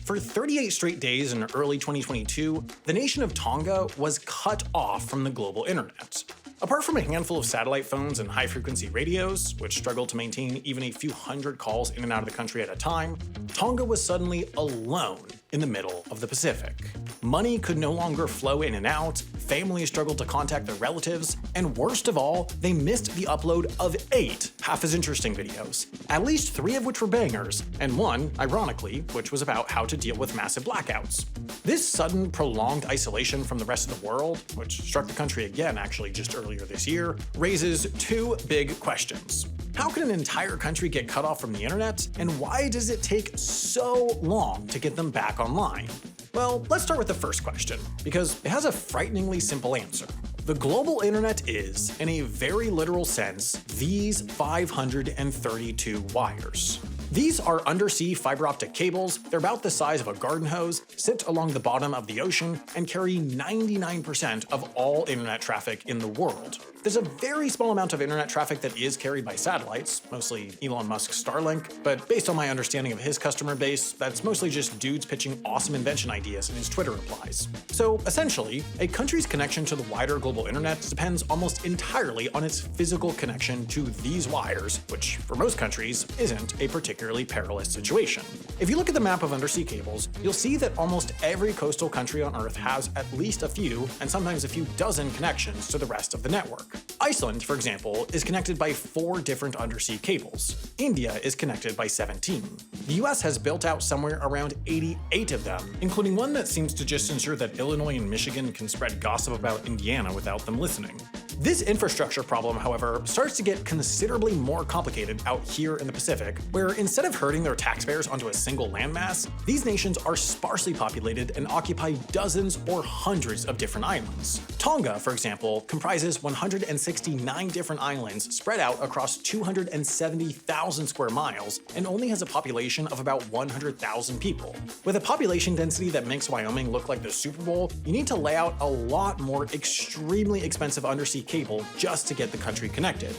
For 38 straight days in early 2022, the nation of Tonga was cut off from the global internet. Apart from a handful of satellite phones and high-frequency radios, which struggled to maintain even a few hundred calls in and out of the country at a time, Tonga was suddenly alone in the middle of the Pacific. Money could no longer flow in and out, families struggled to contact their relatives, and worst of all, they missed the upload of 8 half as interesting videos, at least 3 of which were bangers, and one, ironically, which was about how to deal with massive blackouts. This sudden, prolonged isolation from the rest of the world, which struck the country again actually just earlier this year, raises 2 big questions. How can an entire country get cut off from the internet, and why does it take so long to get them back online? Well, let's start with the first question, because it has a frighteningly simple answer. The global internet is, in a very literal sense, these 532 wires. These are undersea fiber optic cables. They're about the size of a garden hose, sit along the bottom of the ocean, and carry 99% of all internet traffic in the world. There's a very small amount of internet traffic that is carried by satellites, mostly Elon Musk's Starlink, but based on my understanding of his customer base, that's mostly just dudes pitching awesome invention ideas in his Twitter replies. So essentially, a country's connection to the wider global internet depends almost entirely on its physical connection to these wires, which for most countries isn't a particularly perilous situation. If you look at the map of undersea cables, you'll see that almost every coastal country on Earth has at least a few, and sometimes a few dozen connections to the rest of the network. Iceland, for example, is connected by 4 different undersea cables. India is connected by 17. The US has built out somewhere around 88 of them, including one that seems to just ensure that Illinois and Michigan can spread gossip about Indiana without them listening. This infrastructure problem, however, starts to get considerably more complicated out here in the Pacific, where instead of herding their taxpayers onto a single landmass, these nations are sparsely populated and occupy dozens or hundreds of different islands. Tonga, for example, comprises 169 different islands spread out across 270,000 square miles and only has a population of about 100,000 people. With a population density that makes Wyoming look like the Super Bowl, you need to lay out a lot more extremely expensive undersea cable just to get the country connected.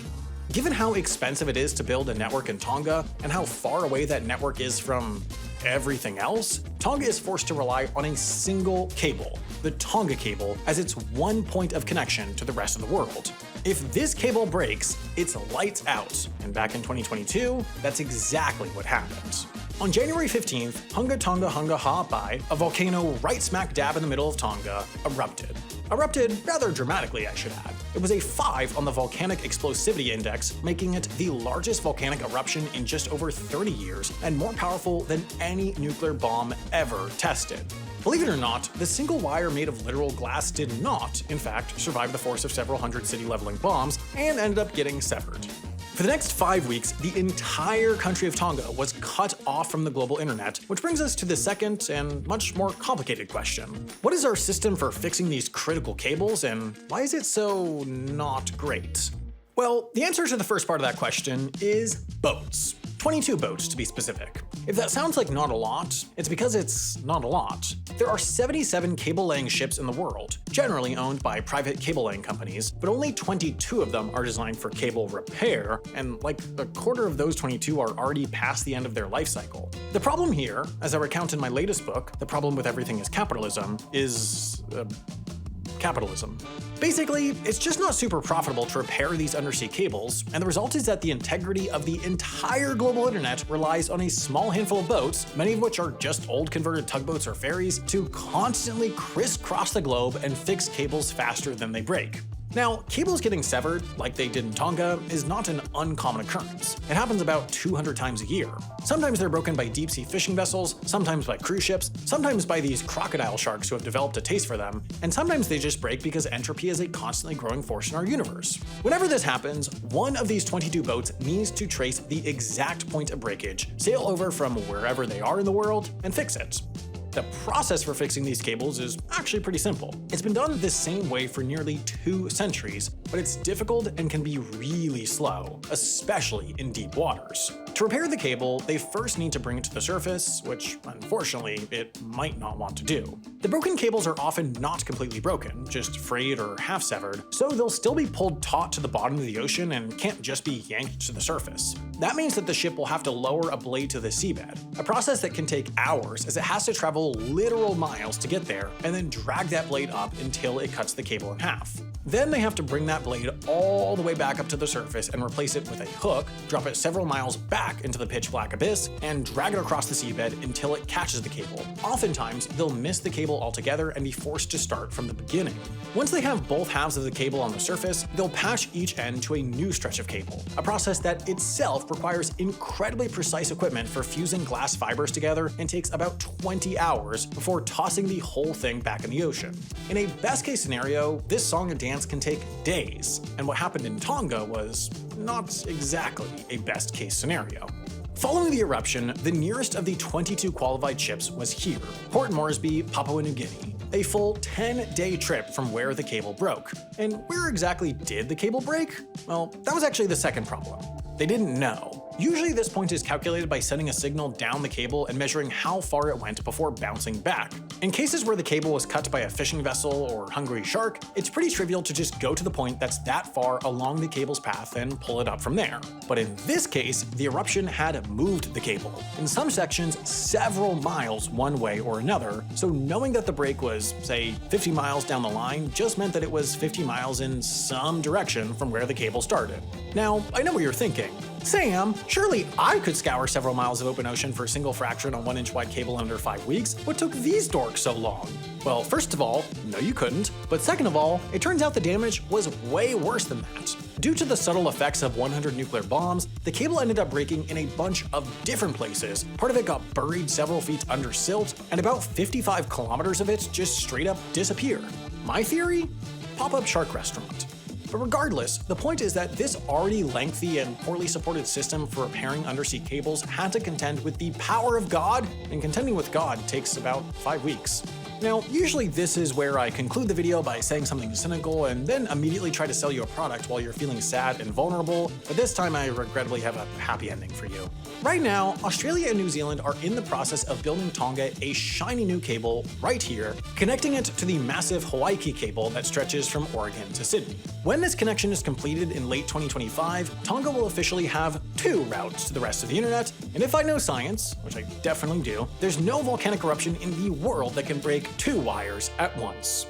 Given how expensive it is to build a network in Tonga, and how far away that network is from everything else, Tonga is forced to rely on a single cable, the Tonga cable, as its one point of connection to the rest of the world. If this cable breaks, it's lights out, and back in 2022, that's exactly what happened. On January 15th, Hunga Tonga Hunga Ha'apai, a volcano right smack dab in the middle of Tonga, erupted. Erupted rather dramatically, I should add. It was a 5 on the Volcanic Explosivity Index, making it the largest volcanic eruption in just over 30 years and more powerful than any nuclear bomb ever tested. Believe it or not, the single wire made of literal glass did not, in fact, survive the force of several hundred city-leveling bombs and ended up getting severed. For the next 5 weeks, the entire country of Tonga was cut off from the global internet, which brings us to the second and much more complicated question. What is our system for fixing these critical cables, and why is it so not great? Well, the answer to the first part of that question is boats. 22 boats, to be specific. If that sounds like not a lot, it's because it's not a lot. There are 77 cable-laying ships in the world, generally owned by private cable-laying companies, but only 22 of them are designed for cable repair, and like a quarter of those 22 are already past the end of their life cycle. The problem here, as I recount in my latest book, The Problem with Everything is Capitalism, is capitalism. Basically, it's just not super profitable to repair these undersea cables, and the result is that the integrity of the entire global internet relies on a small handful of boats, many of which are just old converted tugboats or ferries, to constantly crisscross the globe and fix cables faster than they break. Now, cables getting severed, like they did in Tonga, is not an uncommon occurrence. It happens about 200 times a year. Sometimes they're broken by deep-sea fishing vessels, sometimes by cruise ships, sometimes by these crocodile sharks who have developed a taste for them, and sometimes they just break because entropy is a constantly growing force in our universe. Whenever this happens, one of these 22 boats needs to trace the exact point of breakage, sail over from wherever they are in the world, and fix it. The process for fixing these cables is actually pretty simple. It's been done the same way for nearly 2 centuries, but it's difficult and can be really slow, especially in deep waters. To repair the cable, they first need to bring it to the surface, which unfortunately it might not want to do. The broken cables are often not completely broken, just frayed or half severed, so they'll still be pulled taut to the bottom of the ocean and can't just be yanked to the surface. That means that the ship will have to lower a blade to the seabed, a process that can take hours as it has to travel literal miles to get there and then drag that blade up until it cuts the cable in half. Then they have to bring that blade all the way back up to the surface and replace it with a hook, drop it several miles back into the pitch black abyss, and drag it across the seabed until it catches the cable. Oftentimes, they'll miss the cable altogether and be forced to start from the beginning. Once they have both halves of the cable on the surface, they'll patch each end to a new stretch of cable, a process that itself requires incredibly precise equipment for fusing glass fibers together and takes about 20 hours before tossing the whole thing back in the ocean. In a best-case scenario, this song and dance can take days, and what happened in Tonga was not exactly a best-case scenario. Following the eruption, the nearest of the 22 qualified ships was here, Port Moresby, Papua New Guinea, a full 10-day trip from where the cable broke. And where exactly did the cable break? Well, that was actually the second problem. They didn't know. Usually this point is calculated by sending a signal down the cable and measuring how far it went before bouncing back. In cases where the cable was cut by a fishing vessel or hungry shark, it's pretty trivial to just go to the point that's that far along the cable's path and pull it up from there. But in this case, the eruption had moved the cable, in some sections several miles one way or another, so knowing that the break was, say, 50 miles down the line just meant that it was 50 miles in some direction from where the cable started. Now, I know what you're thinking. Sam, surely I could scour several miles of open ocean for a single fracture on a 1-inch wide cable in under 5 weeks. What took these dorks so long? Well, first of all, no you couldn't, but second of all, it turns out the damage was way worse than that. Due to the subtle effects of 100 nuclear bombs, the cable ended up breaking in a bunch of different places. Part of it got buried several feet under silt, and about 55 kilometers of it just straight up disappeared. My theory? Pop-up shark restaurant. But regardless, the point is that this already lengthy and poorly supported system for repairing undersea cables had to contend with the power of God, and contending with God takes about 5 weeks. Now, usually this is where I conclude the video by saying something cynical and then immediately try to sell you a product while you're feeling sad and vulnerable, but this time I regrettably have a happy ending for you. Right now, Australia and New Zealand are in the process of building Tonga a shiny new cable right here, connecting it to the massive Hawaii cable that stretches from Oregon to Sydney. When this connection is completed in late 2025, Tonga will officially have 2 routes to the rest of the internet, and if I know science, which I definitely do, there's no volcanic eruption in the world that can break 2 wires at once.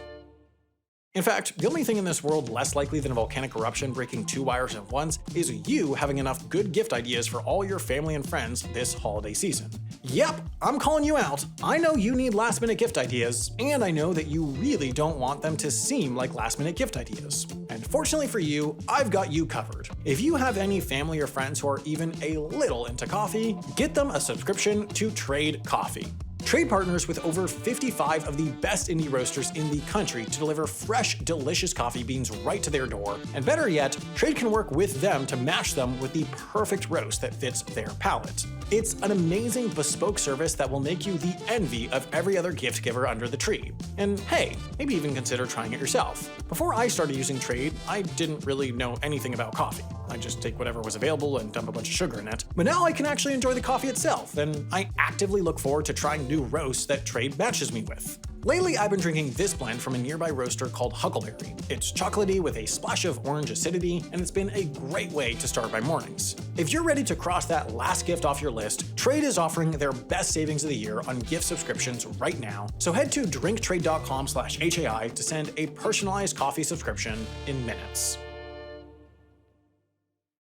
In fact, the only thing in this world less likely than a volcanic eruption breaking 2 wires at once is you having enough good gift ideas for all your family and friends this holiday season. Yep, I'm calling you out. I know you need last-minute gift ideas, and I know that you really don't want them to seem like last-minute gift ideas. And fortunately for you, I've got you covered. If you have any family or friends who are even a little into coffee, get them a subscription to Trade Coffee. Trade partners with over 55 of the best indie roasters in the country to deliver fresh, delicious coffee beans right to their door. And better yet, Trade can work with them to match them with the perfect roast that fits their palate. It's an amazing bespoke service that will make you the envy of every other gift giver under the tree. And hey, maybe even consider trying it yourself. Before I started using Trade, I didn't really know anything about coffee. I just take whatever was available and dump a bunch of sugar in it. But now I can actually enjoy the coffee itself, and I actively look forward to trying new roasts that Trade matches me with. Lately, I've been drinking this blend from a nearby roaster called Huckleberry. It's chocolatey with a splash of orange acidity, and it's been a great way to start my mornings. If you're ready to cross that last gift off your list, Trade is offering their best savings of the year on gift subscriptions right now, so head to drinktrade.com/HAI to send a personalized coffee subscription in minutes.